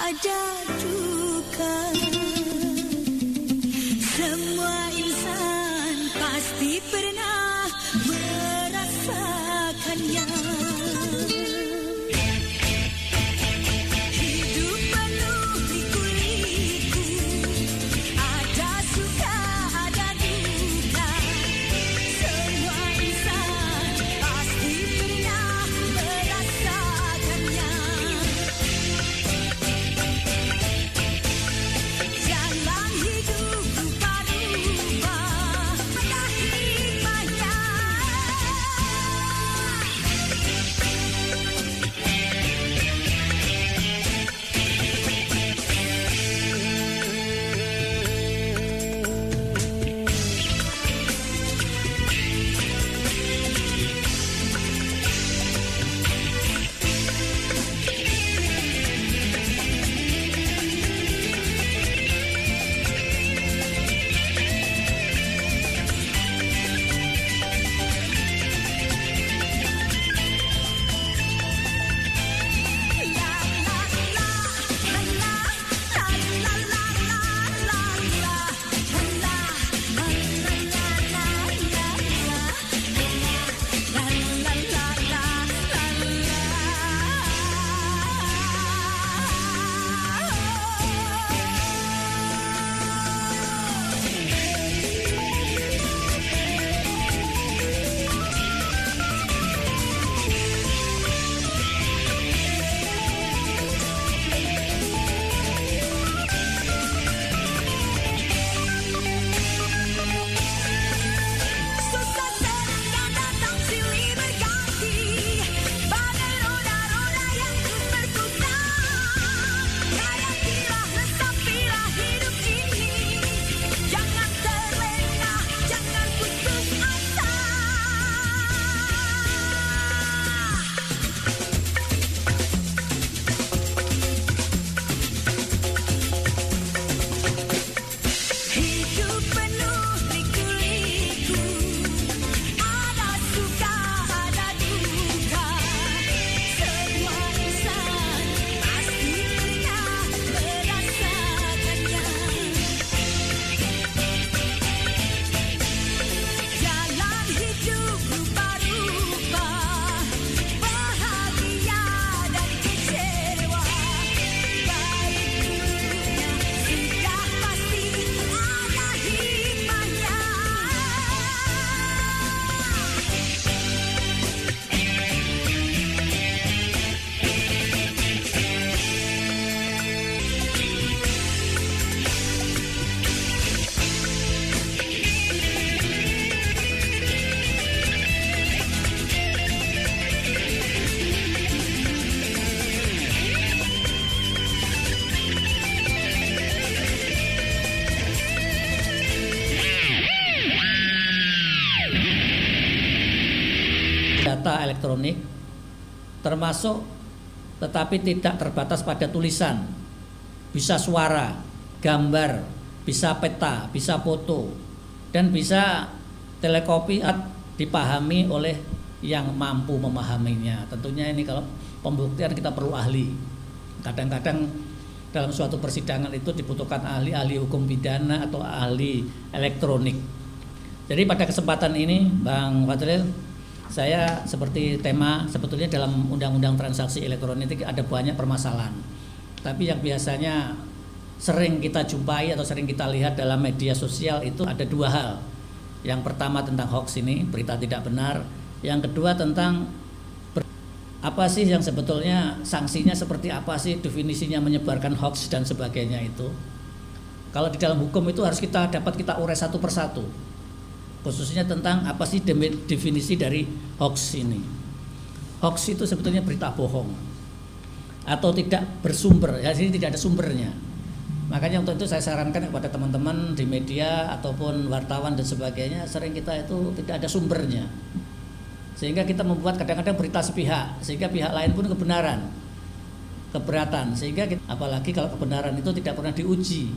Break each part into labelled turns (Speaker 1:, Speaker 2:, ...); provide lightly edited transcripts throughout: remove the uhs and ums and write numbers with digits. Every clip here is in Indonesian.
Speaker 1: ada duka. Semua insan pasti pernah merasakannya. Hidup penuh liku-liku, ada suka, ada duka. Semua insan pasti pernah merasakannya. Jalan hidup rupa-rupa, ada hikmahnya. Susah senang dan datang silih berganti, bagai roda-roda yang terus berputar. Hayatilah, resapilah hidup ini, jangan terlena, jangan putus asa. Hidup penuh liku-liku, ada suka, ada duka. Semua insan pasti pernah merasakannya. Jalan hidup rupa-rupa, bahagia dan kecewa. Baik buruknya sudah pasti ada hikmahnya.
Speaker 2: Data elektronik termasuk, tetapi tidak terbatas pada tulisan, bisa suara, gambar, bisa peta, bisa foto, dan bisa telekopi dipahami oleh yang mampu memahaminya. Tentunya ini kalau pembuktian kita perlu ahli. Kadang-kadang dalam suatu persidangan itu dibutuhkan ahli hukum pidana atau ahli elektronik. Jadi pada kesempatan ini Bang Fadril, saya seperti tema sebetulnya dalam Undang-Undang Transaksi Elektronik ada banyak permasalahan. Tapi yang biasanya sering kita jumpai atau sering kita lihat dalam media sosial itu ada dua hal. Yang pertama tentang hoax ini, berita tidak benar. Yang kedua tentang apa sih yang sebetulnya sanksinya seperti apa sih, definisinya menyebarkan hoax dan sebagainya itu. Kalau di dalam hukum itu harus kita urai satu persatu. Khususnya tentang apa sih definisi dari hoax ini. Hoax itu sebetulnya berita bohong atau tidak bersumber, ya sini tidak ada sumbernya. Makanya untuk itu saya sarankan kepada teman-teman di media ataupun wartawan dan sebagainya, sering kita itu tidak ada sumbernya. Sehingga kita membuat kadang-kadang berita sepihak, sehingga pihak lain pun keberatan, sehingga apalagi kalau kebenaran itu tidak pernah diuji.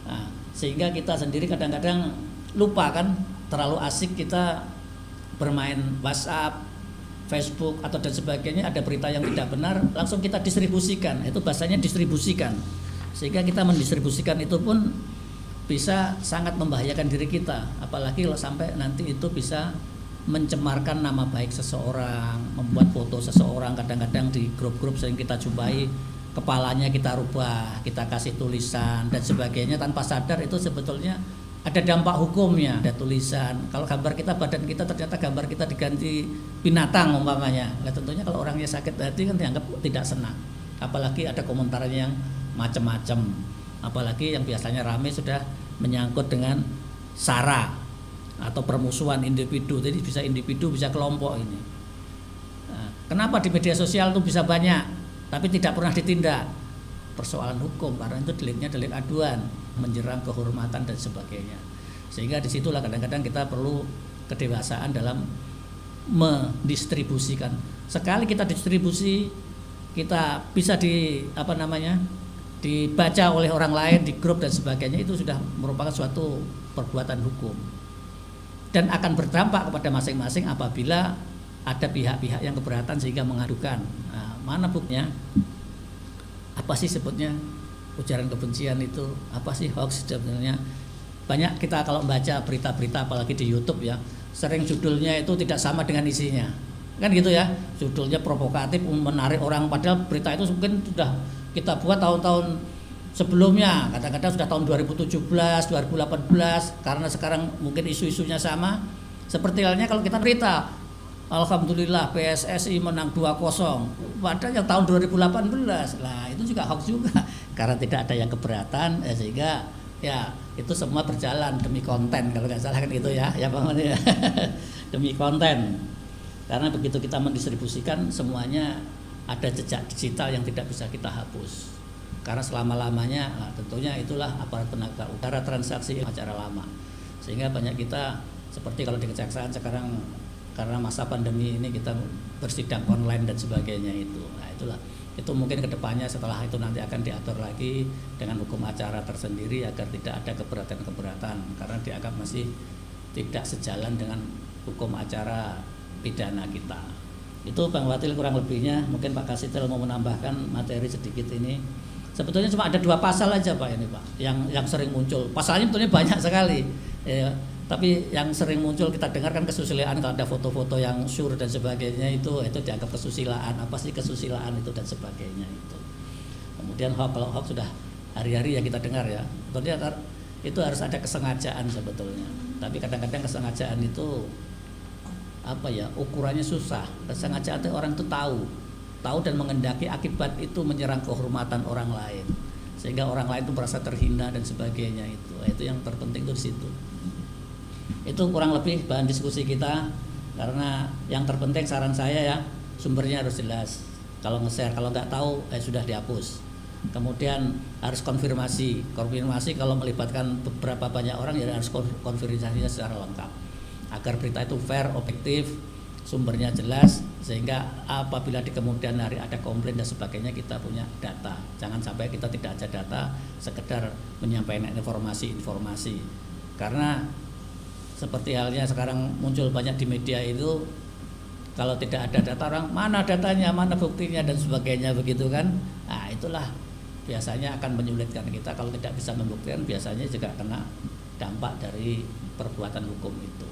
Speaker 2: Nah, sehingga kita sendiri kadang-kadang lupa kan, terlalu asik kita bermain WhatsApp, Facebook atau dan sebagainya ada berita yang tidak benar, langsung kita distribusikan. Itu bahasanya distribusikan. Sehingga kita mendistribusikan itu pun bisa sangat membahayakan diri kita, apalagi kalau sampai nanti itu bisa mencemarkan nama baik seseorang, membuat foto seseorang kadang-kadang di grup-grup sering kita jumpai, kepalanya kita rubah, kita kasih tulisan dan sebagainya tanpa sadar, itu sebetulnya ada dampak hukumnya. Ada tulisan, kalau gambar kita, badan kita, ternyata gambar kita diganti binatang umpamanya. Nah, tentunya kalau orangnya sakit hati kan dianggap tidak senang. Apalagi ada komentarnya yang macam-macam. Apalagi yang biasanya ramai sudah menyangkut dengan SARA atau permusuhan individu. Jadi bisa individu, bisa kelompok ini. Nah, kenapa di media sosial itu bisa banyak tapi tidak pernah ditindak? Persoalan hukum, karena itu deliknya delik aduan, menyerang kehormatan dan sebagainya. Sehingga disitulah kadang-kadang kita perlu kedewasaan dalam mendistribusikan. Sekali kita distribusi, kita bisa dibaca oleh orang lain di grup dan sebagainya, itu sudah merupakan suatu perbuatan hukum dan akan berdampak kepada masing-masing apabila ada pihak-pihak yang keberatan sehingga mengadukan. Nah, mana buktinya? Apa sih sebutnya ujaran kebencian itu? Apa sih hoax sebenarnya? Banyak kita kalau membaca berita-berita apalagi di YouTube ya, sering judulnya itu tidak sama dengan isinya. Kan gitu ya, judulnya provokatif, menarik orang, padahal berita itu mungkin sudah kita buat tahun-tahun sebelumnya, kadang-kadang sudah tahun 2017, 2018, karena sekarang mungkin isu-isunya sama. Seperti halnya kalau kita berita, alhamdulillah PSSI menang 2-0, padahal yang tahun 2018, lah itu juga hoax juga, karena tidak ada yang keberatan, sehingga ya itu semua berjalan demi konten, kalau nggak salah kan gitu ya Bang Mani ya. Demi konten. Karena begitu kita mendistribusikan, semuanya ada jejak digital yang tidak bisa kita hapus. Karena selama-lamanya, nah tentunya itulah aparat penegak udara transaksi acara lama. Sehingga banyak kita, seperti kalau di kejaksaan sekarang karena masa pandemi ini kita bersidang online dan sebagainya itu. Nah itulah, itu mungkin kedepannya setelah itu nanti akan diatur lagi dengan hukum acara tersendiri agar tidak ada keberatan-keberatan, karena dianggap masih tidak sejalan dengan hukum acara pidana kita. Itu Bang Watil kurang lebihnya. Mungkin Pak Kasitil mau menambahkan materi sedikit ini. Sebetulnya cuma ada 2 pasal aja Pak ini Pak yang sering muncul. Pasalnya sebetulnya banyak sekali ya, tapi yang sering muncul kita dengarkan kesusilaan, kalau ada foto-foto yang syur dan sebagainya itu dianggap kesusilaan. Apa sih kesusilaan itu dan sebagainya itu. Kemudian kalau hoax sudah hari-hari ya kita dengar ya. Sebetulnya itu harus ada kesengajaan sebetulnya. Tapi kadang-kadang kesengajaan itu ukurannya susah. Kesengajaan itu orang itu tahu dan mengendaki akibat itu menyerang kehormatan orang lain, sehingga orang lain itu merasa terhina dan sebagainya itu yang terpenting itu di situ. Itu kurang lebih bahan diskusi kita, karena yang terpenting saran saya ya, sumbernya harus jelas. Kalau nge-share, kalau nggak tahu sudah dihapus. Kemudian harus konfirmasi kalau melibatkan beberapa banyak orang ya harus konfirmasinya secara lengkap agar berita itu fair, objektif, sumbernya jelas, sehingga apabila di kemudian hari ada komplain dan sebagainya kita punya data. Jangan sampai kita tidak ada data, sekedar menyampaikan informasi. Karena seperti halnya sekarang muncul banyak di media itu, kalau tidak ada data orang, mana datanya, mana buktinya dan sebagainya begitu kan. Nah itulah biasanya akan menyulitkan kita. Kalau tidak bisa membuktikan, biasanya juga kena dampak dari perbuatan hukum itu.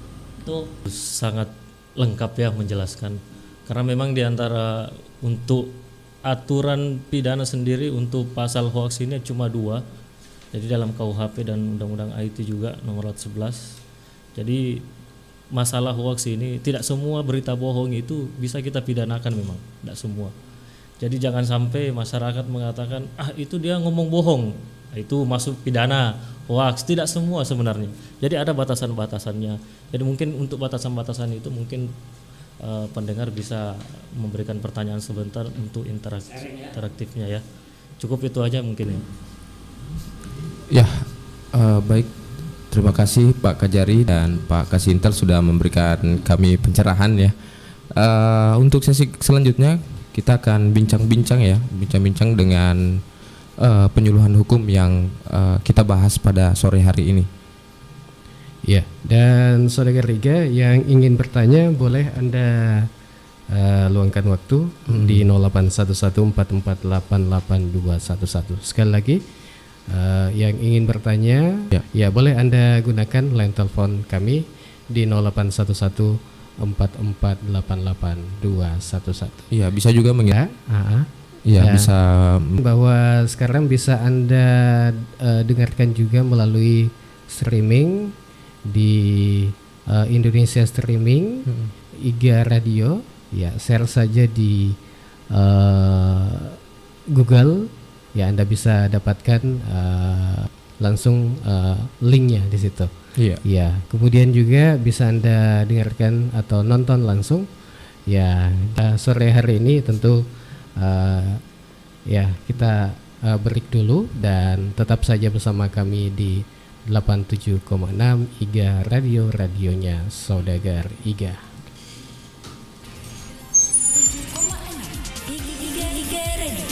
Speaker 2: Itu
Speaker 3: sangat lengkap ya menjelaskan, karena memang diantara untuk aturan pidana sendiri untuk pasal hoax ini cuma 2, jadi dalam KUHP dan Undang-Undang IT juga nomor 11. Jadi masalah hoax ini tidak semua berita bohong itu bisa kita pidanakan, memang tidak semua. Jadi jangan sampai masyarakat mengatakan itu dia ngomong bohong, itu masuk pidana. Hoax tidak semua sebenarnya. Jadi ada batasan-batasannya. Jadi mungkin untuk batasan-batasan itu mungkin pendengar bisa memberikan pertanyaan sebentar untuk interaktifnya ya. Cukup itu aja mungkin ya.
Speaker 4: Baik. Terima kasih Pak Kajari dan Pak Kasintel sudah memberikan kami pencerahan ya. Untuk sesi selanjutnya kita akan bincang-bincang dengan penyuluhan hukum yang kita bahas pada sore hari ini.
Speaker 5: Ya, dan saudara Riga yang ingin bertanya boleh Anda luangkan waktu di 081144882111. Sekali lagi yang ingin bertanya ya boleh Anda gunakan line telepon kami di 081144882111.
Speaker 4: Iya, bisa juga
Speaker 5: Ya,
Speaker 4: Iya,
Speaker 5: Ya.
Speaker 4: bisa.
Speaker 5: bahwa sekarang bisa Anda dengarkan juga melalui streaming di Indonesia Streaming, IGA Radio. Ya, share saja di Google. Ya, Anda bisa dapatkan langsung linknya di situ.
Speaker 4: Iya.
Speaker 5: Ya, kemudian juga bisa Anda dengarkan atau nonton langsung. Ya, sore hari ini tentu ya kita break dulu dan tetap saja bersama kami di 87,6 IGA Radio, radionya Saudagar IGA.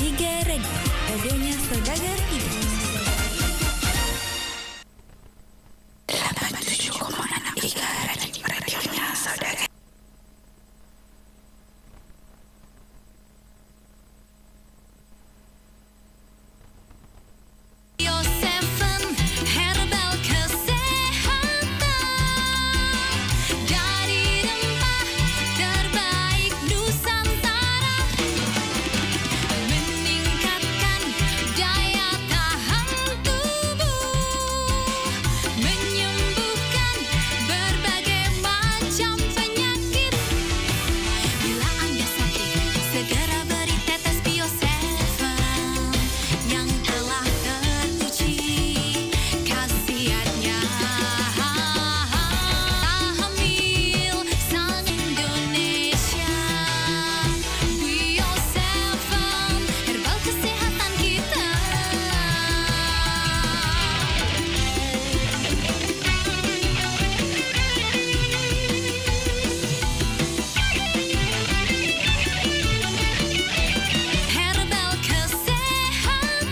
Speaker 1: Iga Radio, radionya Saudagar IGA. 87,6 IGA Radio, radionya Saudagar. Bio 7 Herbal Kesehatan dari rempah terbaik Nusantara, meningkatkan daya tahan tubuh, menyembuhkan berbagai macam penyakit. Bila Anda sakit, segera beri tetes Bio 7 yang telah teruji khasiatnya. Hamil sang Indonesia, Bio 7 herbal kesehatan kita. Herbal kesehatan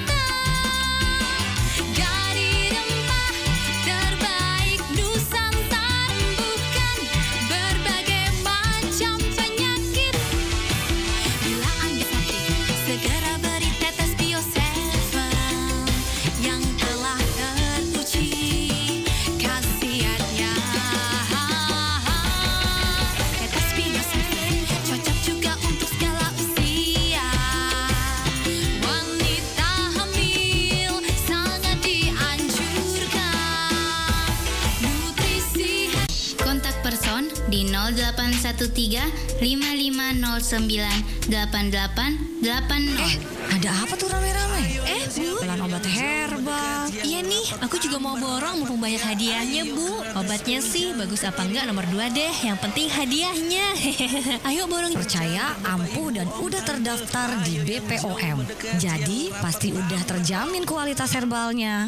Speaker 1: dari rempah terbaik Nusantara, bukan berbagai macam penyakit. Bila Anda sakit, segera beri tetes Bio 7 yang telah teruji khasiatnya. Tetes Bio 7 cocok juga untuk segala usia. Wanita hamil sangat dianjurkan. Nutrisi.
Speaker 6: Kontak person di 0813 5509 8880.
Speaker 7: Ada apa tuh rame-rame? Bu, jualan obat herbal.
Speaker 8: Iya nih, aku juga mau borong mumpung banyak hadiahnya, Bu. Obatnya sih bagus apa enggak nomor 2 deh. Yang penting hadiahnya. Ayo borong.
Speaker 7: Percaya, ampuh dan udah terdaftar di BPOM. Jadi pasti udah terjamin kualitas herbalnya.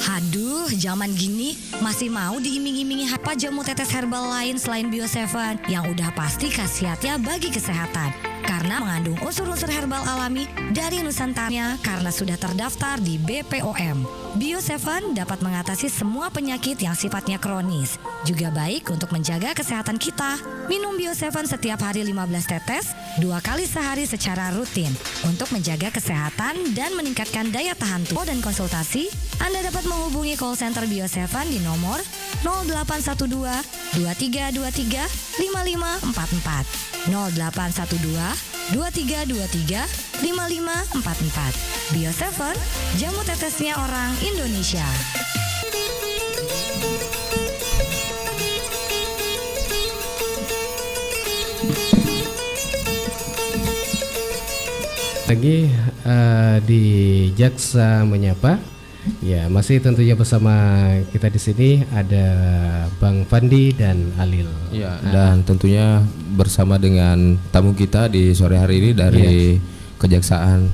Speaker 7: Haduh, zaman gini masih mau diiming-imingi apa jamu tetes herbal lain selain Bio 7 yang udah pasti khasiatnya bagi kesehatan. Karena mengandung unsur-unsur herbal alami dari Nusantara karena sudah terdaftar di BPOM. Bio 7 dapat mengatasi semua penyakit yang sifatnya kronis. Juga baik untuk menjaga kesehatan kita. Minum Bio 7 setiap hari 15 tetes, 2 kali sehari secara rutin. Untuk menjaga kesehatan dan meningkatkan daya tahan tubuh dan konsultasi, Anda dapat menghubungi call center Bio 7 di nomor 0812 2323 5544. 0812 2323 5544. Bio 7, jamu tetesnya orang Indonesia.
Speaker 5: Lagi di Jaksa Menyapa. Ya, masih tentunya bersama kita di sini ada Bang Fandi dan Alil.
Speaker 4: Ya, dan tentunya bersama dengan tamu kita di sore hari ini dari Kejaksaan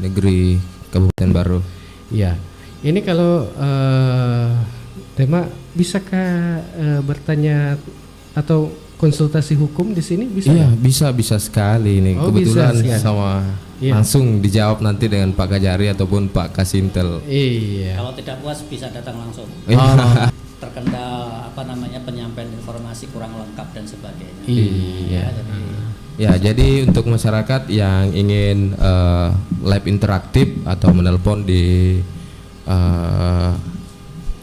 Speaker 4: Negeri Kabupaten Baru.
Speaker 5: Ya, ini kalau tema bisakah bertanya atau konsultasi hukum di sini bisa?
Speaker 4: Iya,
Speaker 5: nggak?
Speaker 4: bisa sekali ini.
Speaker 5: Oh,
Speaker 4: Kebetulan
Speaker 5: bisa sekali.
Speaker 4: sama
Speaker 5: Iya.
Speaker 4: langsung dijawab nanti dengan Pak Kajari ataupun Pak Kasintel.
Speaker 5: Iya.
Speaker 2: Kalau tidak puas bisa datang langsung.
Speaker 5: Oh,
Speaker 2: Terkendal penyampaian informasi kurang lengkap dan sebagainya.
Speaker 4: Iya.
Speaker 2: Jadi,
Speaker 4: Ya, jadi untuk masyarakat yang ingin live interaktif atau menelpon di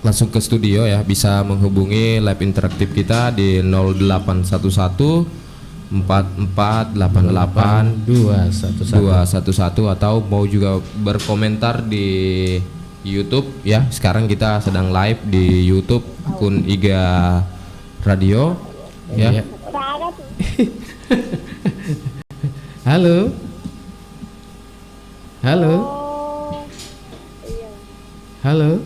Speaker 4: langsung ke studio ya, bisa menghubungi live interaktif kita di 0811 4488 211 atau mau juga berkomentar di YouTube ya. Sekarang kita sedang live di YouTube akun Iga Radio ya.
Speaker 5: Halo. Halo. Halo.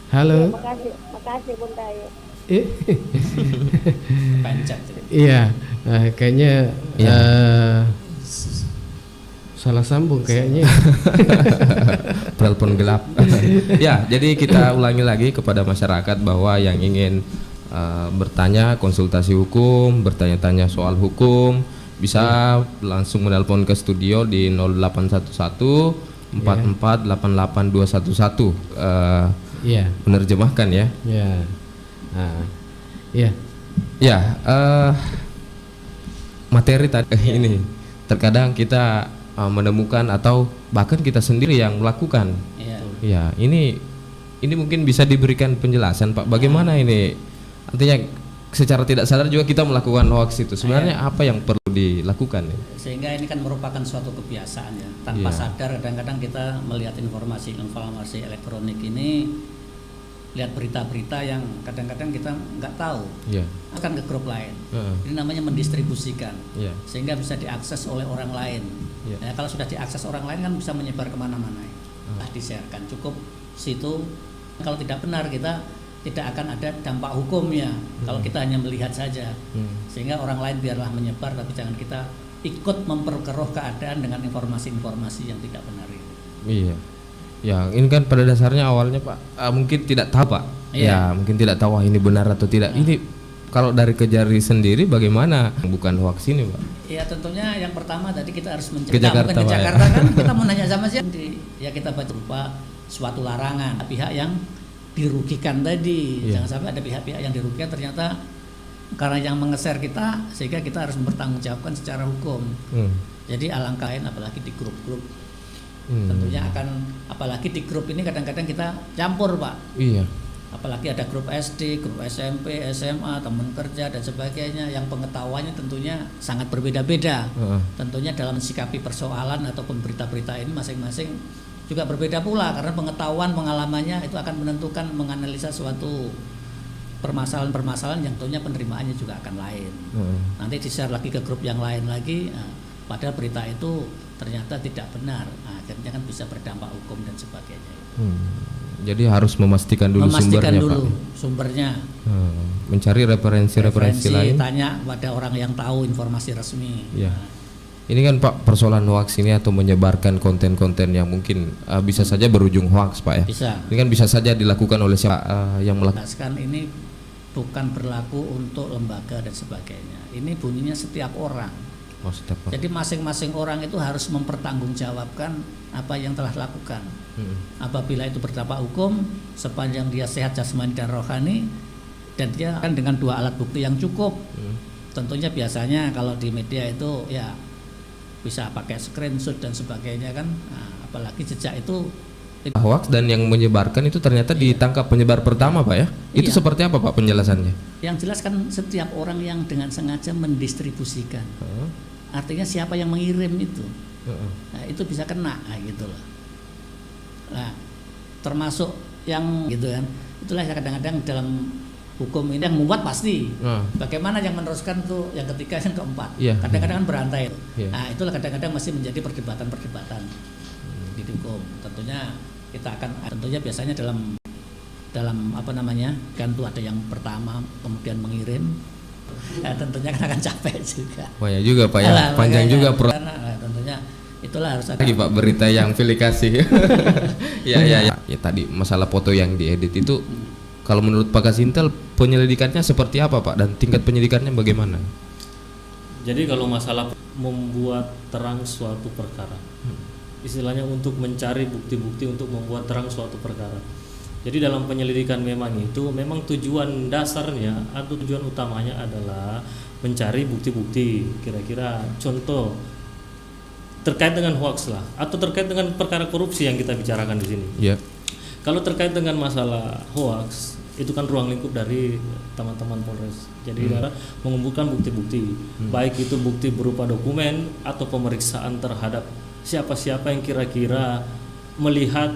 Speaker 5: Halo.
Speaker 9: Makasih Bung Dayo.
Speaker 2: pencet.
Speaker 5: Iya, kayaknya salah sambung kayaknya.
Speaker 4: Telepon gelap. Ya, jadi kita ulangi lagi kepada masyarakat bahwa yang ingin bertanya konsultasi hukum, bertanya-tanya soal hukum, bisa langsung menelpon ke studio di 0811 4488 211.
Speaker 5: Iya.
Speaker 4: Menerjemahkan ya.
Speaker 5: Iya. Iya.
Speaker 4: Ya, materi tadi ini terkadang kita menemukan atau bahkan kita sendiri yang melakukan.
Speaker 2: Iya.
Speaker 4: Ya, ini mungkin bisa diberikan penjelasan Pak. Bagaimana ini? Artinya secara tidak sadar juga kita melakukan hoax itu. Sebenarnya apa yang perlu dilakukan?
Speaker 2: Sehingga ini kan merupakan suatu kebiasaan ya. Tanpa
Speaker 4: Iya.
Speaker 2: sadar kadang-kadang kita melihat informasi elektronik ini, lihat berita-berita yang kadang-kadang kita nggak tahu,
Speaker 4: Iya.
Speaker 2: akan ke grup lain.
Speaker 4: Heeh.
Speaker 2: Ini namanya mendistribusikan,
Speaker 4: Iya.
Speaker 2: sehingga bisa diakses oleh orang lain.
Speaker 4: Iya.
Speaker 2: Ya, kalau sudah diakses orang lain kan bisa menyebar kemana-mana. Lah di-sharekan, cukup situ. Kalau tidak benar kita tidak akan ada dampak hukumnya kalau kita hanya melihat saja. Sehingga orang lain biarlah menyebar, tapi jangan kita ikut memperkeruh keadaan dengan informasi-informasi yang tidak benar itu.
Speaker 4: Iya. Ya, ini kan pada dasarnya awalnya Pak mungkin tidak tahu Pak.
Speaker 2: Iya.
Speaker 4: Ya, mungkin tidak tahu ini benar atau tidak. Ini kalau dari Kejari sendiri bagaimana? Bukan hoax ini Pak.
Speaker 2: Ya tentunya yang pertama tadi kita harus
Speaker 4: Ke
Speaker 2: mencegah.
Speaker 4: Jakarta,
Speaker 2: Bukan ke
Speaker 4: Pak, ya.
Speaker 2: Jakarta kan kita mau nanya sama siapa? Ya kita baca berupa suatu larangan pihak yang dirugikan tadi.
Speaker 4: Iya.
Speaker 2: Jangan sampai ada pihak-pihak yang dirugikan ternyata karena yang mengeser kita, sehingga kita harus mempertanggungjawabkan secara hukum. Jadi alangkah lain apalagi di grup-grup. Tentunya akan, apalagi di grup ini kadang-kadang kita campur Pak.
Speaker 4: Iya.
Speaker 2: Apalagi ada grup SD, grup SMP, SMA, teman kerja dan sebagainya yang pengetahuannya tentunya sangat berbeda-beda. Tentunya dalam sikapi persoalan ataupun berita-berita ini masing-masing juga berbeda pula, karena pengetahuan pengalamannya itu akan menentukan menganalisa suatu permasalahan-permasalahan yang tentunya penerimaannya juga akan lain. Nanti di-share lagi ke grup yang lain lagi, padahal berita itu ternyata tidak benar, akhirnya kan bisa berdampak hukum dan sebagainya.
Speaker 4: Jadi harus memastikan dulu sumbernya
Speaker 2: dulu
Speaker 4: Pak.
Speaker 2: Sumbernya.
Speaker 4: Mencari referensi lain.
Speaker 2: Tanya pada orang yang tahu informasi resmi.
Speaker 4: Ya. Ini kan Pak persoalan hoax ini atau menyebarkan konten-konten yang mungkin bisa saja berujung hoax Pak ya.
Speaker 2: Bisa.
Speaker 4: Ini kan bisa saja dilakukan oleh siapa yang melakukan.
Speaker 2: Ini bukan berlaku untuk lembaga dan sebagainya. Ini bunyinya setiap orang. Jadi masing-masing orang itu harus mempertanggungjawabkan apa yang telah lakukan. Apabila itu berdampak hukum, sepanjang dia sehat jasmani dan rohani, dan dia akan dengan dua alat bukti yang cukup. Tentunya biasanya kalau di media itu ya bisa pakai screenshot dan sebagainya kan. Apalagi jejak itu
Speaker 4: hoax dan yang menyebarkan itu ternyata ditangkap penyebar pertama Pak ya. Itu seperti apa Pak penjelasannya?
Speaker 2: Yang jelas kan setiap orang yang dengan sengaja mendistribusikan. Artinya siapa yang mengirim itu. Nah, itu bisa kena gitu loh. Nah, termasuk yang gitu kan. Itulah kadang-kadang dalam hukum ini yang membuat pasti. Bagaimana yang meneruskan tuh yang ketiga, yang keempat. Kadang-kadang kan berantai. Nah, itulah kadang-kadang masih menjadi perdebatan-perdebatan di hukum. Tentunya kita akan biasanya dalam apa namanya? Kan tuh ada yang pertama kemudian mengirim. Tentunya kan akan capek juga.
Speaker 4: Banyak juga Pak ya. Panjang juga
Speaker 2: tentunya itulah harus
Speaker 4: lagi Pak berita yang pilih kasih. Ya tadi masalah foto yang diedit itu kalau menurut Pak Kasintel penyelidikannya seperti apa Pak dan tingkat penyelidikannya bagaimana?
Speaker 3: Jadi kalau masalah membuat terang suatu perkara, istilahnya untuk mencari bukti-bukti untuk membuat terang suatu perkara, Jadi dalam penyelidikan memang tujuan dasarnya atau tujuan utamanya adalah mencari bukti-bukti. Kira-kira contoh terkait dengan hoax lah, atau terkait dengan perkara korupsi yang kita bicarakan di sini.
Speaker 4: Ya.
Speaker 3: Kalau terkait dengan masalah hoax, itu kan ruang lingkup dari teman-teman Polres. Jadi adalah mengumpulkan bukti-bukti, baik itu bukti berupa dokumen atau pemeriksaan terhadap siapa-siapa yang kira-kira melihat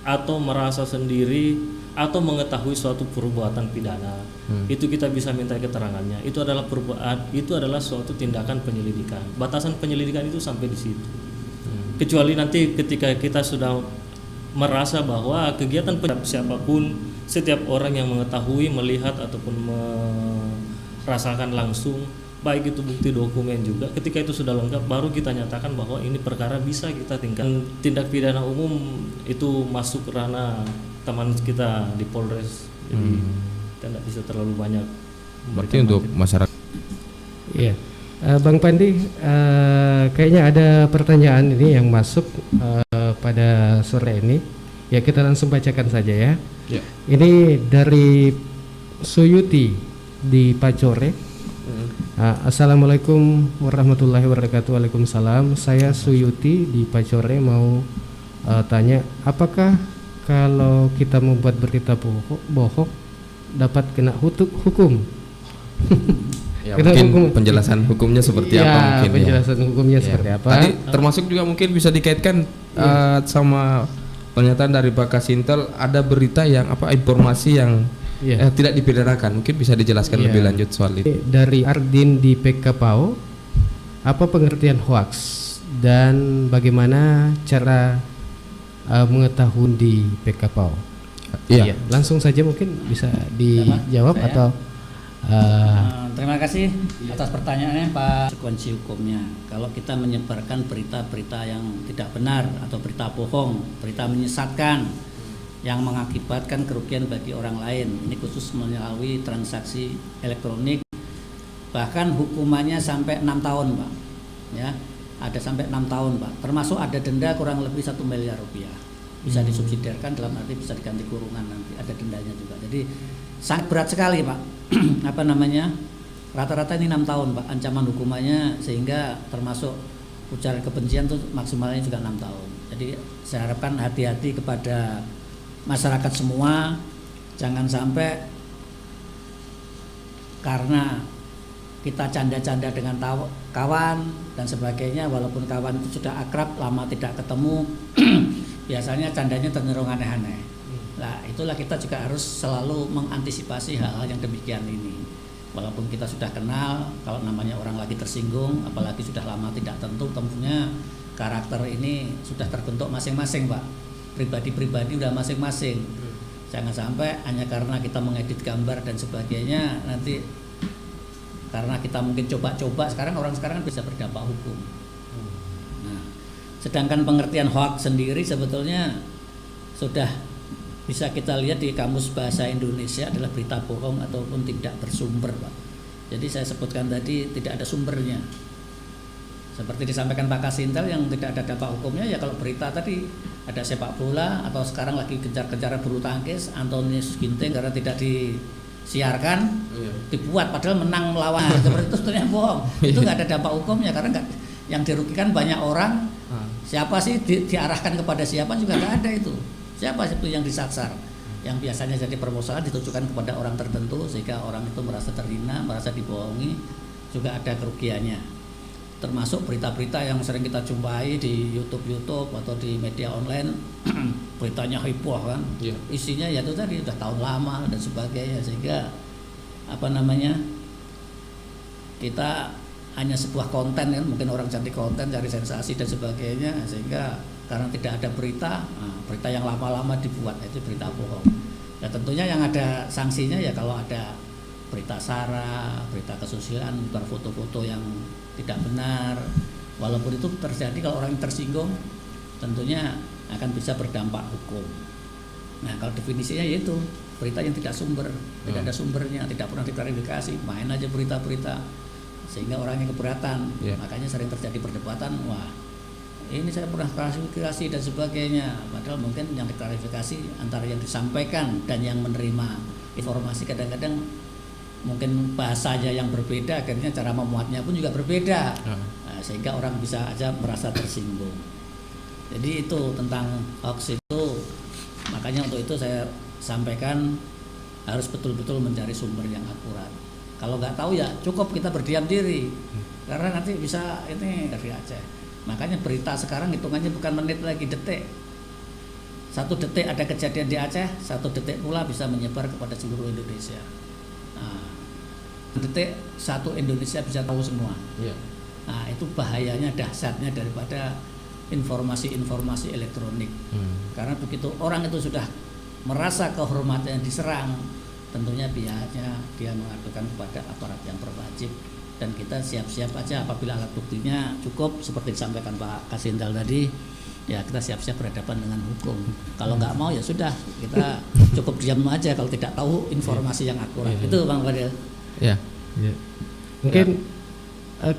Speaker 3: atau merasa sendiri atau mengetahui suatu perbuatan pidana. Itu kita bisa minta keterangannya. Itu adalah suatu tindakan penyelidikan. Batasan penyelidikan itu sampai di situ. Kecuali nanti ketika kita sudah merasa bahwa kegiatan siapapun, setiap orang yang mengetahui, melihat ataupun merasakan langsung, baik itu bukti dokumen juga, ketika itu sudah lengkap baru kita nyatakan bahwa ini perkara bisa kita tingkatkan. Tindak pidana umum itu masuk ranah teman kita di Polres, jadi kita tidak bisa terlalu banyak.
Speaker 4: Berarti untuk masyarakat.
Speaker 5: Iya, Bang Pandi, kayaknya ada pertanyaan ini yang masuk pada sore ini. Ya, kita langsung bacakan saja ya.
Speaker 4: Ya.
Speaker 5: Ini dari Suyuti di Pacore. Assalamualaikum warahmatullahi wabarakatuh. Waalaikumsalam. Saya Suyuti di Pacore mau tanya, apakah kalau kita membuat berita bohong dapat kena hukum?
Speaker 4: Ya, mungkin
Speaker 5: hukum?
Speaker 4: penjelasan hukumnya seperti apa mungkin
Speaker 5: penjelasan hukumnya
Speaker 4: ya.
Speaker 5: seperti apa?
Speaker 4: Tadi termasuk juga mungkin bisa dikaitkan sama pernyataan dari Pak Kasintel, ada berita yang informasi yang tidak dipidanakan. Mungkin bisa dijelaskan lebih lanjut soal itu.
Speaker 5: Dari Ardin di PKPAO, apa pengertian hoax dan bagaimana cara mengetahui di PKPAO?
Speaker 4: Iya.
Speaker 5: Langsung saja mungkin bisa dijawab atau
Speaker 2: terima kasih atas pertanyaannya Pak. Konsekuensi hukumnya kalau kita menyebarkan berita-berita yang tidak benar atau berita bohong, berita menyesatkan yang mengakibatkan kerugian bagi orang lain, ini khusus melalui transaksi elektronik, bahkan hukumannya sampai 6 tahun Pak ya, ada sampai 6 tahun Pak, termasuk ada denda kurang lebih 1 miliar rupiah, bisa disubsidiarkan dalam arti bisa diganti kurungan, nanti ada dendanya juga, jadi sangat berat sekali Pak. Rata-rata ini 6 tahun Pak ancaman hukumannya, sehingga termasuk ujaran kebencian itu maksimalnya juga 6 tahun. Jadi saya harapkan hati-hati kepada masyarakat semua, jangan sampai karena kita canda-canda dengan kawan dan sebagainya, walaupun kawan itu sudah akrab, lama tidak ketemu, biasanya candanya cenderung aneh-aneh. Nah, itulah kita juga harus selalu mengantisipasi hal-hal yang demikian ini. Walaupun kita sudah kenal, kalau namanya orang lagi tersinggung, apalagi sudah lama tidak tentunya karakter ini sudah terbentuk masing-masing Pak. Pribadi-pribadi udah masing-masing. Jangan sampai hanya karena kita mengedit gambar dan sebagainya, nanti karena kita mungkin coba-coba, orang sekarang bisa berdampak hukum. Nah, sedangkan pengertian hoax sendiri sebetulnya sudah bisa kita lihat di Kamus Bahasa Indonesia adalah berita bohong ataupun tidak bersumber Pak. Jadi saya sebutkan tadi tidak ada sumbernya. Seperti disampaikan Pak Kasintel yang tidak ada dampak hukumnya, ya kalau berita tadi ada sepak bola atau sekarang lagi kejar-kejaran bulu tangkis, Antonius Ginting karena tidak disiarkan, dibuat padahal menang melawan, seperti itu sebetulnya bohong. Itu nggak ada dampak hukumnya karena nggak, yang dirugikan banyak orang. Siapa sih diarahkan kepada siapa juga nggak ada itu. Siapa itu yang disasar? Yang biasanya jadi permusuhan ditujukan kepada orang tertentu sehingga orang itu merasa terhina, merasa dibohongi, juga ada kerugiannya. Termasuk berita-berita yang sering kita jumpai di YouTube atau di media online, beritanya heboh kan, isinya ya itu tadi udah tahun lama dan sebagainya, sehingga kita hanya sebuah konten kan, mungkin orang cari konten, cari sensasi dan sebagainya, sehingga karena tidak ada berita, berita yang lama-lama dibuat itu berita bohong. Ya tentunya yang ada sanksinya ya kalau ada berita sara, berita kesusilaan, foto-foto yang tidak benar, walaupun itu terjadi kalau orang tersinggung, tentunya akan bisa berdampak hukum. Nah kalau definisinya yaitu berita yang tidak tidak ada sumbernya, tidak pernah diklarifikasi, main aja berita-berita, sehingga orangnya keberatan. Makanya sering terjadi perdebatan, wah ini saya pernah klarifikasi dan sebagainya, padahal mungkin yang diklarifikasi antara yang disampaikan dan yang menerima informasi kadang-kadang mungkin bahasanya yang berbeda, akhirnya cara memuatnya pun juga berbeda. Nah, sehingga orang bisa aja merasa tersinggung. Jadi itu tentang hoax itu, makanya untuk itu saya sampaikan harus betul-betul mencari sumber yang akurat. Kalau nggak tahu ya cukup kita berdiam diri, karena nanti bisa ini dari Aceh. Makanya berita sekarang hitungannya bukan menit lagi, detik. 1 detik ada kejadian di Aceh, 1 detik pula bisa menyebar kepada seluruh Indonesia. Nah, detik 1 Indonesia bisa tahu semua. Nah, itu bahayanya, dahsyatnya daripada informasi-informasi elektronik. Karena begitu orang itu sudah merasa kehormatannya diserang, tentunya dia mengadukan kepada aparat yang berwajib. Dan kita siap-siap aja apabila alat buktinya cukup seperti disampaikan Pak Kasintal tadi, ya kita siap-siap berhadapan dengan hukum. Kalau nggak mau ya sudah, kita cukup diam aja kalau tidak tahu informasi yang akurat. Itu Bang Fadil.
Speaker 5: Ya. Mungkin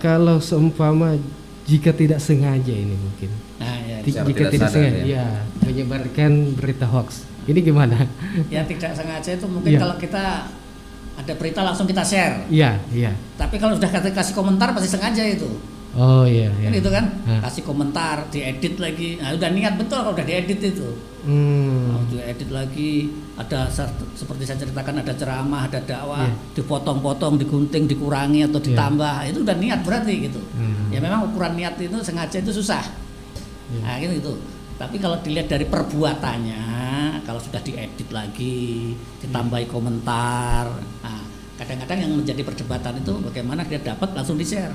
Speaker 5: kalau seumpama jika tidak sengaja ini mungkin.
Speaker 2: Nah, ya,
Speaker 5: jika tidak sengaja menyebarkan berita hoax. Ini gimana?
Speaker 2: Ya tidak sengaja itu mungkin kalau kita ada berita langsung kita share.
Speaker 5: Iya.
Speaker 2: Tapi kalau sudah kasih komentar pasti sengaja itu.
Speaker 5: Oh iya.
Speaker 2: Kan itu kan, kasih komentar, diedit lagi. Nah, udah niat betul kalau udah diedit itu. Diedit lagi, ada seperti saya ceritakan, ada ceramah, ada dakwah, dipotong-potong, digunting, dikurangi atau ditambah. Itu udah niat berarti gitu. Ya memang ukuran niat itu sengaja itu susah. Nah, gitu. Tapi kalau dilihat dari perbuatannya, kalau sudah diedit lagi, ditambahi komentar, nah, kadang-kadang yang menjadi perdebatan itu bagaimana dia dapat langsung di-share.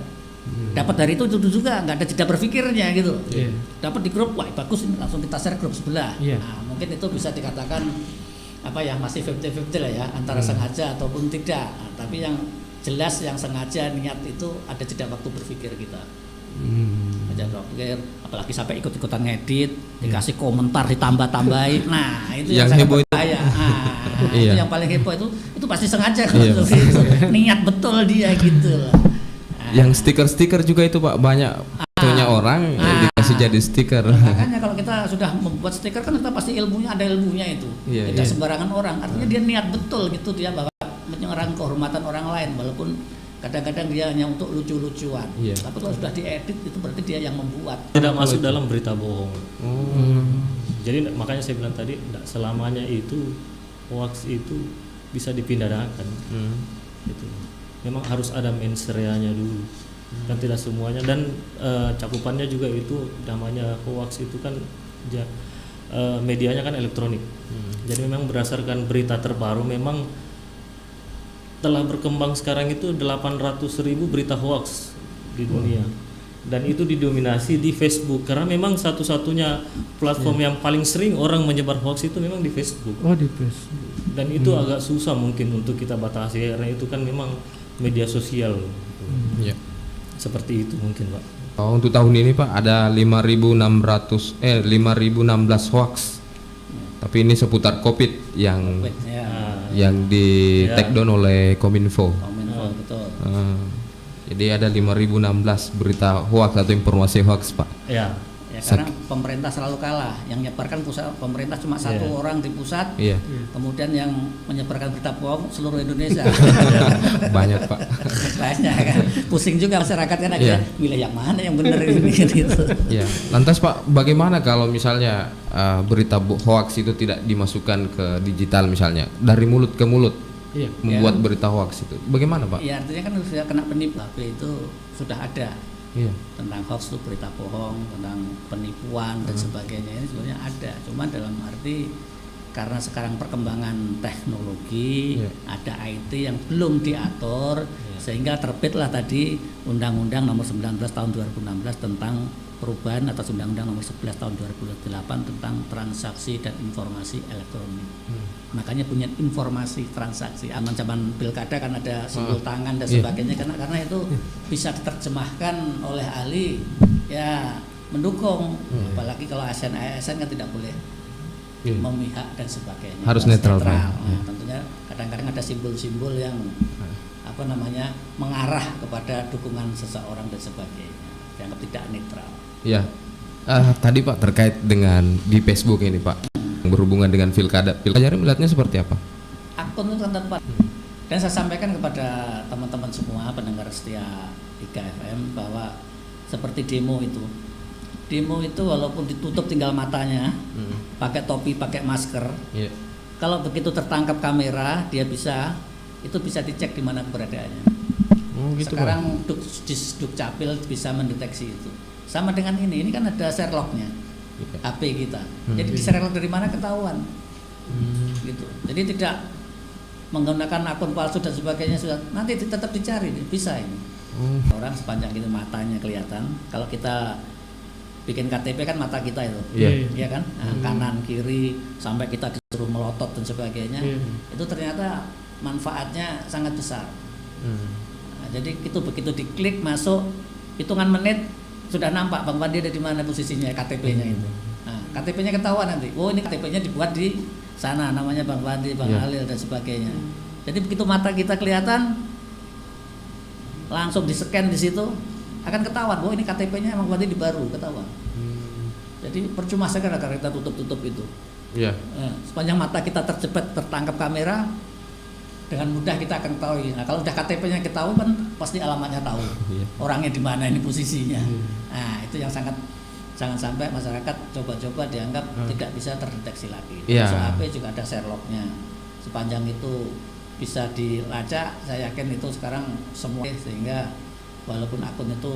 Speaker 2: Dapat dari itu juga nggak ada jeda berpikirnya gitu. Dapat di grup, wah bagus ini langsung kita share grup sebelah. Nah, mungkin itu bisa dikatakan masih 50-50 lah ya, antara sengaja ataupun tidak. Nah, tapi yang jelas yang sengaja niat itu ada jeda waktu berpikir kita. Apalagi sampai ikut-ikutan ngedit, dikasih komentar, ditambah-tambahin. Nah, itu yang
Speaker 4: heboh
Speaker 2: bahaya. Itu yang paling heboh itu pasti sengaja gitu. Niat betul dia gitu.
Speaker 4: Yang stiker-stiker juga itu Pak, banyak punya orang dikasih jadi stiker.
Speaker 2: Makanya kalau kita sudah membuat stiker kan kita pasti ada ilmunya itu. Tidak sembarangan orang. Artinya dia niat betul gitu dia bahwa menyerang kehormatan orang lain, walaupun kadang-kadang dia hanya untuk lucu-lucuan. Tapi kalau sudah diedit itu berarti dia yang membuat.
Speaker 3: Tidak masuk dalam berita bohong. Jadi makanya saya bilang tadi, tidak selamanya itu hoax itu bisa dipidanakan. Gitu. Memang harus ada mensreanya dulu. Dan tidak semuanya, dan cakupannya juga itu namanya hoax itu kan medianya kan elektronik. Jadi memang berdasarkan berita terbaru memang telah berkembang sekarang itu 800.000 berita hoax di dunia. Dan itu didominasi di Facebook karena memang satu-satunya platform yang paling sering orang menyebar hoax itu memang di Facebook.
Speaker 5: Oh, di Facebook.
Speaker 3: Dan itu agak susah mungkin untuk kita batasi karena itu kan memang media sosial. Seperti itu mungkin, Pak.
Speaker 4: Untuk tahun ini Pak ada 5.616 hoax. Tapi ini seputar COVID yang di take down oleh Kominfo.
Speaker 2: Betul.
Speaker 4: Jadi ada 5.016 berita hoax atau informasi hoax Pak.
Speaker 2: Ya karena pemerintah selalu kalah. Yang menyebarkan pusat pemerintah cuma satu orang di pusat. Kemudian yang menyebarkan berita bohong seluruh Indonesia.
Speaker 4: Banyak Pak.
Speaker 2: Banyak kan. Pusing juga masyarakat kan akhirnya milih yang mana yang benar ini gitu.
Speaker 4: Lantas Pak, bagaimana kalau misalnya berita hoax itu tidak dimasukkan ke digital misalnya dari mulut ke mulut? Membuat berita hoax itu. Bagaimana Pak?
Speaker 2: Ya artinya kan sudah kena penipu, itu sudah ada. Tentang hoax itu berita bohong, tentang penipuan dan sebagainya ini sebenarnya ada. Cuma dalam arti karena sekarang perkembangan teknologi, ada IT yang belum diatur, sehingga terbitlah tadi Undang-Undang Nomor 19 Tahun 2016 tentang perubahan atas Undang-Undang Nomor 11 Tahun 2008 tentang transaksi dan informasi elektronik. Makanya punya informasi transaksi. Zaman pilkada kan ada simbol tangan dan sebagainya karena itu bisa diterjemahkan oleh ahli ya mendukung. Apalagi kalau ASN kan tidak boleh memihak dan sebagainya.
Speaker 4: Harus netral.
Speaker 2: Tentunya kadang-kadang ada simbol-simbol yang mengarah kepada dukungan seseorang dan sebagainya. Dianggap tidak netral.
Speaker 4: Tadi Pak terkait dengan di Facebook ini Pak, yang berhubungan dengan pilkada. Pak Jari melihatnya seperti apa?
Speaker 2: Akun itu kan tempat. Dan saya sampaikan kepada teman-teman semua pendengar setia 3FM bahwa seperti demo itu walaupun ditutup tinggal matanya, pakai topi, pakai masker, kalau begitu tertangkap kamera dia bisa dicek di mana keberadaannya.
Speaker 4: Gitu,
Speaker 2: sekarang di Dukcapil bisa mendeteksi itu. Sama dengan ini kan ada Sherlocknya, HP kita. Jadi di Sherlock dari mana ketahuan, gitu. Jadi tidak menggunakan akun palsu dan sebagainya, sudah nanti tetap dicari, bisa ini. Orang sepanjang itu matanya kelihatan. Kalau kita bikin KTP kan mata kita itu, iya kan, kanan kiri sampai kita disuruh melotot dan sebagainya, itu ternyata manfaatnya sangat besar. Nah, jadi itu begitu diklik masuk, hitungan menit sudah nampak Bang Wandi ada di mana posisinya KTP-nya itu. Nah, KTP-nya ketahuan nanti. Oh ini KTP-nya dibuat di sana, namanya Bang Wandi, Bang Halil dan sebagainya. Jadi begitu mata kita kelihatan, langsung di-scan di situ, akan ketahuan. Oh ini KTP-nya Bang Wandi di Baru, ketahuan. Jadi percuma sekali karena kita tutup itu. Sepanjang mata kita terjepit tertangkap kamera, dengan mudah kita akan tahu. Nah kalau udah KTP-nya ketahui kan pasti alamatnya tahu, orangnya di mana ini posisinya. Nah itu yang jangan sampai masyarakat coba-coba dianggap tidak bisa terdeteksi lagi. Soal HP juga ada Sherlocknya. Sepanjang itu bisa dilacak, saya yakin itu sekarang semua, sehingga walaupun akun itu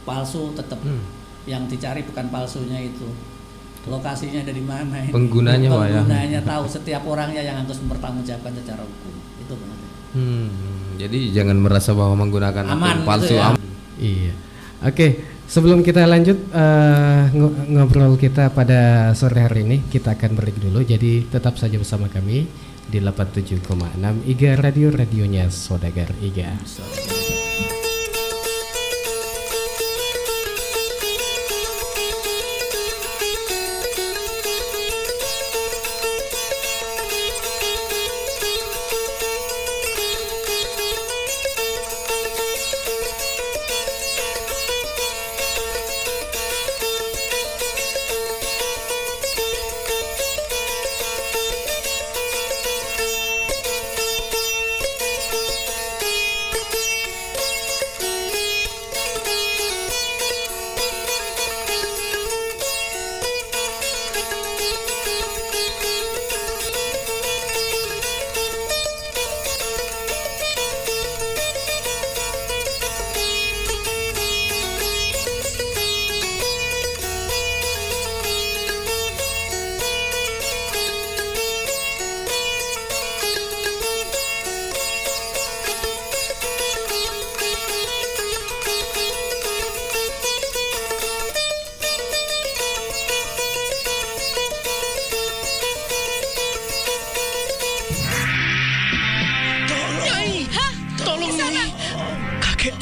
Speaker 2: palsu tetap yang dicari bukan palsunya itu, lokasinya dari mana ini. Penggunanya tahu, setiap orangnya yang harus mempertanggungjawabkan secara hukum itu benar.
Speaker 4: Jadi jangan merasa bahwa menggunakan akun palsu
Speaker 2: ya.
Speaker 5: Iya. Oke, sebelum kita lanjut ngobrol kita pada sore hari ini, kita akan break dulu. Jadi tetap saja bersama kami di 87,6 IGA Radio, radionya Saudagar IGA.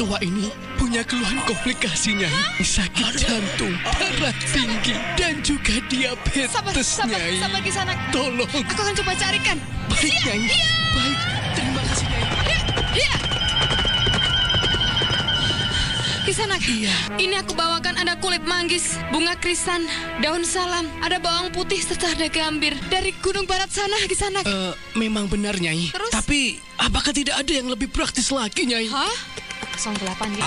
Speaker 10: tua ini punya keluhan komplikasinya, sakit jantung, darah tinggi, dan juga diabetes.
Speaker 8: Sabar Kisanak.
Speaker 10: Tolong.
Speaker 8: Aku akan coba carikan.
Speaker 10: Baik, Nyai. Baik, terima kasih, Nyai.
Speaker 8: Kisanak, ini aku bawakan ada kulit manggis, bunga krisan, daun salam, ada bawang putih serta ada gambir dari gunung barat sana, Kisanak.
Speaker 10: Memang benar, Nyai.
Speaker 8: Terus?
Speaker 10: Tapi apakah tidak ada yang lebih praktis lagi, Nyai?
Speaker 8: Hah? 08 gitu.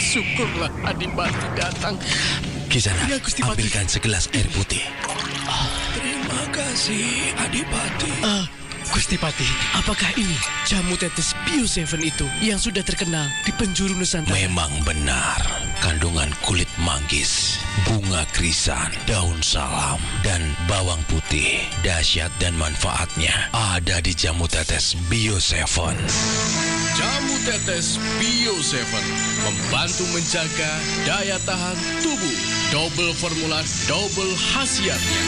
Speaker 10: Syukurlah Adipati datang.
Speaker 11: Kisanak, ambilkan segelas air putih.
Speaker 10: Terima kasih Adipati. Gusti Pati, apakah ini jamu tetes Bio 7 itu yang sudah terkenal di penjuru Nusantara?
Speaker 11: Memang benar. Kandungan kulit manggis, bunga krisan, daun salam, dan bawang putih. Dahsyat dan manfaatnya ada di jamu tetes Bio 7.
Speaker 12: Jamu tetes Bio 7 membantu menjaga daya tahan tubuh. Double formula, double khasiatnya.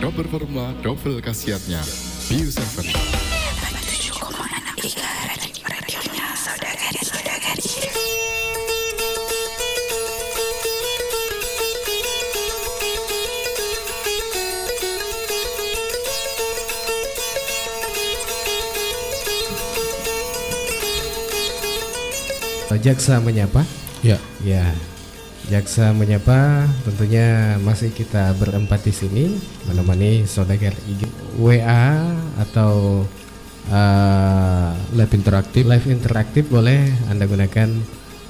Speaker 13: double formula, double khasiatnya. Bio 7.
Speaker 7: Radionya saudara-saudari.
Speaker 5: Jaksa menyapa.
Speaker 4: Ya.
Speaker 5: Ya. Jaksa menyapa, tentunya masih kita berempat di sini menemani saudara WA atau
Speaker 4: live interaktif
Speaker 5: boleh Anda gunakan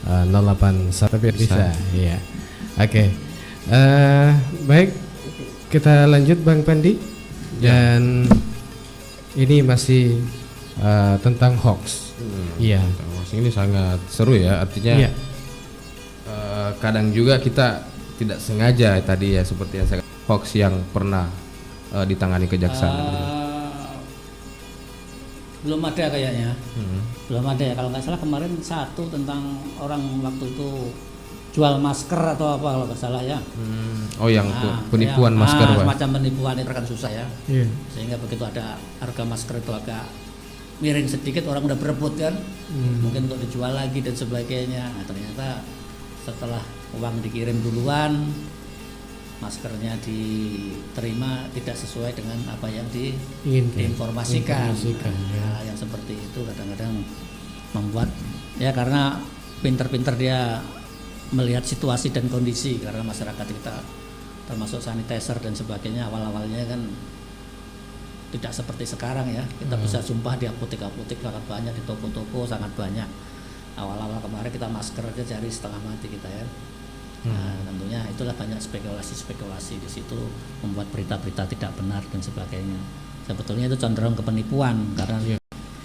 Speaker 5: 081 bisa. Iya. Oke. Baik, kita lanjut Bang Pandi. Dan ini masih tentang hoax. Iya.
Speaker 4: Ini sangat seru ya, artinya
Speaker 5: iya.
Speaker 4: Kadang juga kita tidak sengaja tadi ya, seperti yang saya hoax yang pernah ditangani kejaksaan.
Speaker 2: Belum ada kayaknya, belum ada ya. Kalau nggak salah kemarin satu tentang orang waktu itu jual masker atau apa kalau nggak salah ya.
Speaker 4: Oh yang penipuan masker, Pak.
Speaker 2: Semacam penipuan itu kan susah ya.
Speaker 5: Yeah.
Speaker 2: Sehingga begitu ada harga masker itu agak miring sedikit, orang udah berebut kan, mungkin untuk dijual lagi dan sebagainya. Nah, ternyata setelah uang dikirim duluan, maskernya diterima tidak sesuai dengan apa yang diinformasikan. Nah, yang seperti itu kadang-kadang membuat ya, karena pinter-pinter dia melihat situasi dan kondisi, karena masyarakat kita termasuk sanitizer dan sebagainya awal-awalnya kan tidak seperti sekarang ya. Kita bisa jumpa di apotek-apotek sangat banyak, di toko-toko sangat banyak. Awal-awal kemarin kita masker aja cari setengah mati kita ya. Nah, tentunya itulah banyak spekulasi di situ, membuat berita-berita tidak benar dan sebagainya. Sebetulnya itu cenderung ke penipuan karena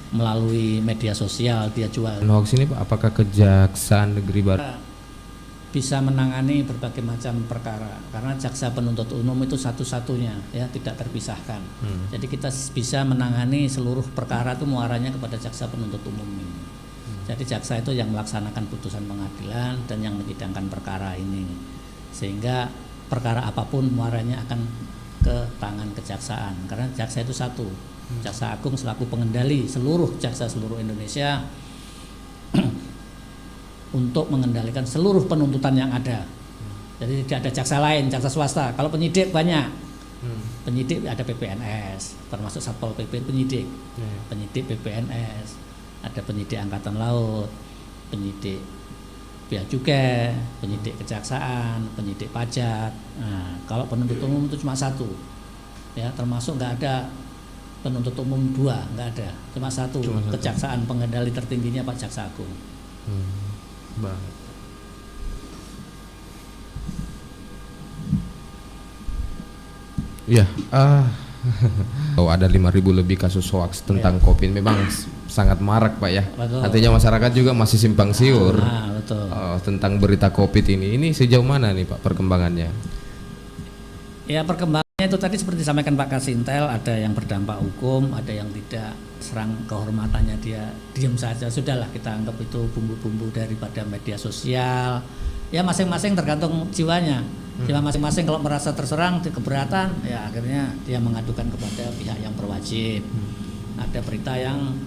Speaker 2: melalui media sosial dia jual.
Speaker 4: Hoax ini Pak, apakah Kejaksaan Negeri Barat
Speaker 2: bisa menangani berbagai macam perkara, karena jaksa penuntut umum itu satu-satunya ya, tidak terpisahkan. Jadi kita bisa menangani seluruh perkara itu muaranya kepada jaksa penuntut umum ini. Jadi jaksa itu yang melaksanakan putusan pengadilan dan yang menyidangkan perkara ini, sehingga perkara apapun muaranya akan ke tangan kejaksaan, karena jaksa itu satu. Jaksa Agung selaku pengendali seluruh jaksa seluruh Indonesia untuk mengendalikan seluruh penuntutan yang ada. Jadi tidak ada jaksa lain, jaksa swasta. Kalau penyidik banyak, penyidik ada PPNS, termasuk Satpol PP penyidik, penyidik PPNS, ada penyidik Angkatan Laut, penyidik Bea Cukai, penyidik kejaksaan, penyidik pajak. Nah, kalau penuntut umum itu cuma satu, ya, termasuk nggak ada penuntut umum dua, nggak ada, cuma satu. Kejaksaan pengendali tertingginya Pak Jaksa Agung.
Speaker 4: banget. Ya, oh ada 5.000 lebih kasus hoax tentang COVID, memang sangat marak Pak ya.
Speaker 2: Betul.
Speaker 4: Artinya masyarakat juga masih simpang siur
Speaker 2: betul.
Speaker 4: Tentang berita COVID ini. Ini sejauh mana nih Pak perkembangannya?
Speaker 2: Ya, perkembangannya itu tadi seperti disampaikan Pak Kasintel, ada yang berdampak hukum, ada yang tidak. Serang kehormatannya dia diam saja, sudahlah kita anggap itu bumbu-bumbu daripada media sosial. Ya masing-masing tergantung jiwanya. Jiwa masing-masing kalau merasa terserang, keberatan, ya akhirnya dia mengadukan kepada pihak yang berwajib. Ada berita yang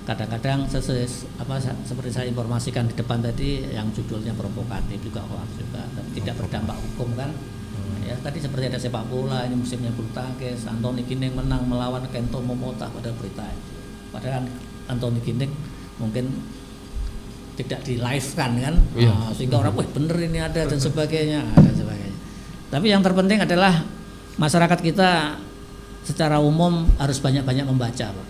Speaker 2: kadang-kadang seperti saya informasikan di depan tadi, yang judulnya provokatif juga hoax juga, tidak berdampak hukum kan. Ya tadi seperti ada sepak bola, ini musimnya bulu tangkis, Anthony Ginting menang melawan Kento Momota pada berita itu. Padahal Anthony Ginting mungkin tidak di live kan, sehingga orang wah bener ini ada dan sebagainya, Tapi yang terpenting adalah masyarakat kita secara umum harus banyak-banyak membaca, Pak.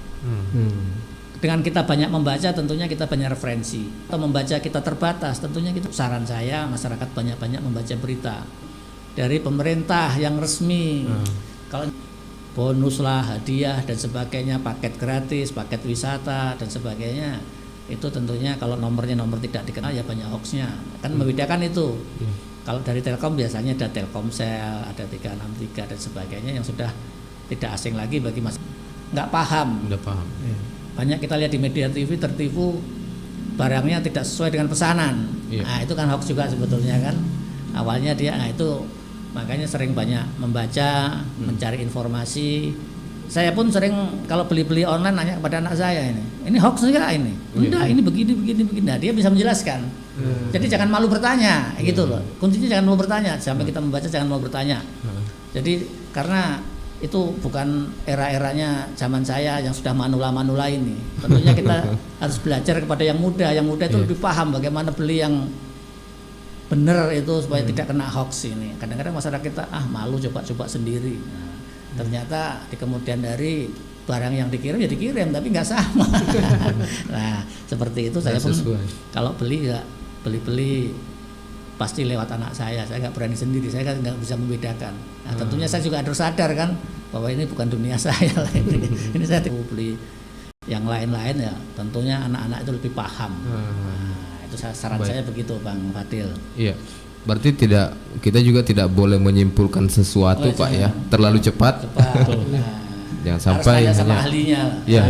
Speaker 2: Dengan kita banyak membaca, tentunya kita banyak referensi. Atau membaca kita terbatas, tentunya kita. Saran saya masyarakat banyak-banyak membaca berita dari pemerintah yang resmi. Kalau bonus lah, hadiah dan sebagainya, paket gratis, paket wisata dan sebagainya, itu tentunya kalau nomor tidak dikenal ya banyak hoaxnya. Kan membedakan itu. Kalau dari Telkom biasanya ada Telkomsel, ada 363 dan sebagainya yang sudah tidak asing lagi bagi nggak paham. Banyak kita lihat di media TV tertipu, barangnya tidak sesuai dengan pesanan. Nah itu kan hoax juga sebetulnya kan. Awalnya dia, itu Makanya sering banyak membaca, mencari informasi. Saya pun sering kalau beli-beli online nanya kepada anak saya, ini hoax enggak ini? Enggak, ini begini. Nah, dia bisa menjelaskan. Jadi jangan malu bertanya, gitu loh. Kuncinya jangan malu bertanya. Sampai kita membaca jangan malu bertanya. Jadi karena itu bukan era-eranya zaman saya yang sudah manula-manula ini. Tentunya kita harus belajar kepada yang muda. Yang muda itu lebih paham bagaimana beli yang benar itu supaya tidak kena hoax ini. Kadang-kadang masyarakat kita malu coba-coba sendiri. Nah, ternyata di kemudian dari barang yang dikirim ya dikirim tapi nggak sama. Nah seperti itu saya pun kalau beli ya beli pasti lewat anak saya nggak berani sendiri, saya kan nggak bisa membedakan. Nah, tentunya saya juga harus sadar kan bahwa ini bukan dunia saya lah ini saya beli yang lain-lain ya tentunya anak-anak itu lebih paham. Itu saran saya begitu Bang Fadil.
Speaker 4: Iya. Berarti kita juga tidak boleh menyimpulkan sesuatu Pak ya terlalu cepat. Jangan sampai
Speaker 2: harus sama ahlinya.
Speaker 4: Iya.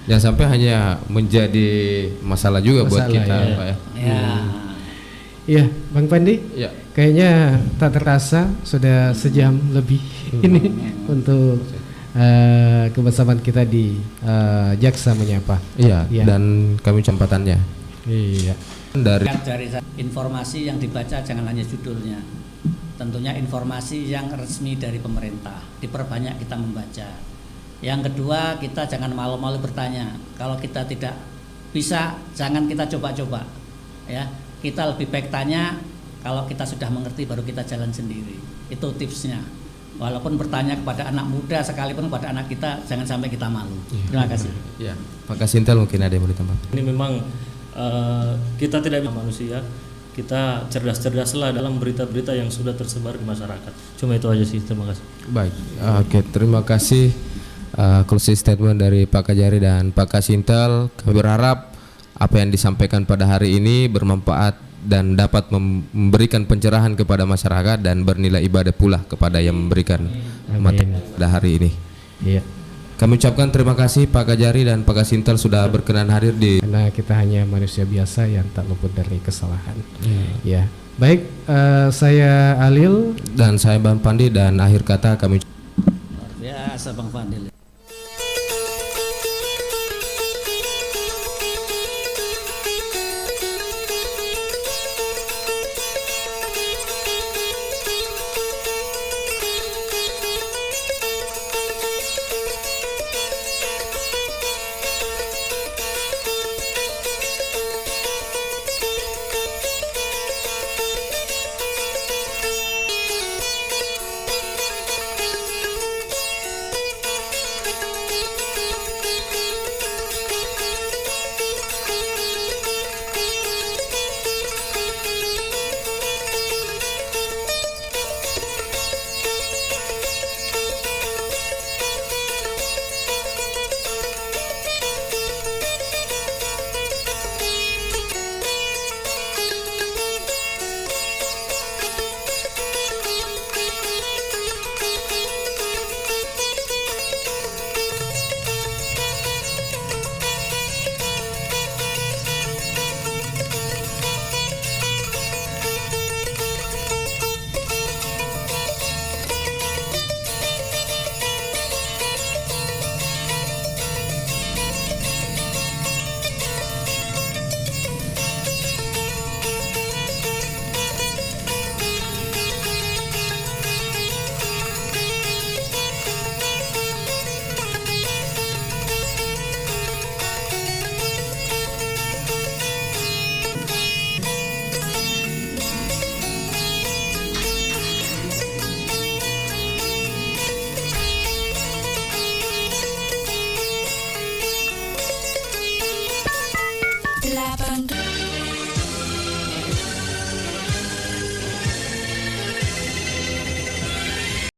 Speaker 4: Jangan sampai hanya menjadi masalah juga buat kita Pak ya.
Speaker 5: Iya, Bang Pandi.
Speaker 4: Ya.
Speaker 5: Kayaknya tak terasa sudah sejam lebih ini untuk kebersamaan kita di Jaksa Menyapa.
Speaker 4: Iya. Dan kami campatannya.
Speaker 5: Iya.
Speaker 2: Dari informasi yang dibaca jangan hanya judulnya, tentunya informasi yang resmi dari pemerintah, diperbanyak kita membaca. Yang kedua, kita jangan malu-malu bertanya. Kalau kita tidak bisa, jangan kita coba-coba ya, kita lebih baik tanya. Kalau kita sudah mengerti baru kita jalan sendiri, itu tipsnya. Walaupun bertanya kepada anak muda sekalipun kepada anak kita, jangan sampai kita malu. Terima kasih.
Speaker 4: Ya, Pak Kasintel mungkin ada yang mau ditambah.
Speaker 3: Ini memang kita tidak bisa manusia, kita cerdas-cerdaslah dalam berita-berita yang sudah tersebar di masyarakat. Cuma itu aja sih, terima kasih.
Speaker 4: Baik, oke, terima kasih closing statement dari Pak Kajari dan Pak Kasintel. Kami berharap apa yang disampaikan pada hari ini bermanfaat dan dapat memberikan pencerahan kepada masyarakat dan bernilai ibadah pula kepada yang memberikan materi pada hari ini.
Speaker 5: Iya.
Speaker 4: Kami ucapkan terima kasih Pak Kajari dan Pak Kasintel sudah berkenan hadir di.
Speaker 5: Karena kita hanya manusia biasa yang tak luput dari kesalahan. Ya, baik. Saya Alil
Speaker 4: dan saya Bang Pandi dan akhir kata kami.
Speaker 2: Luar biasa Bang Fadil.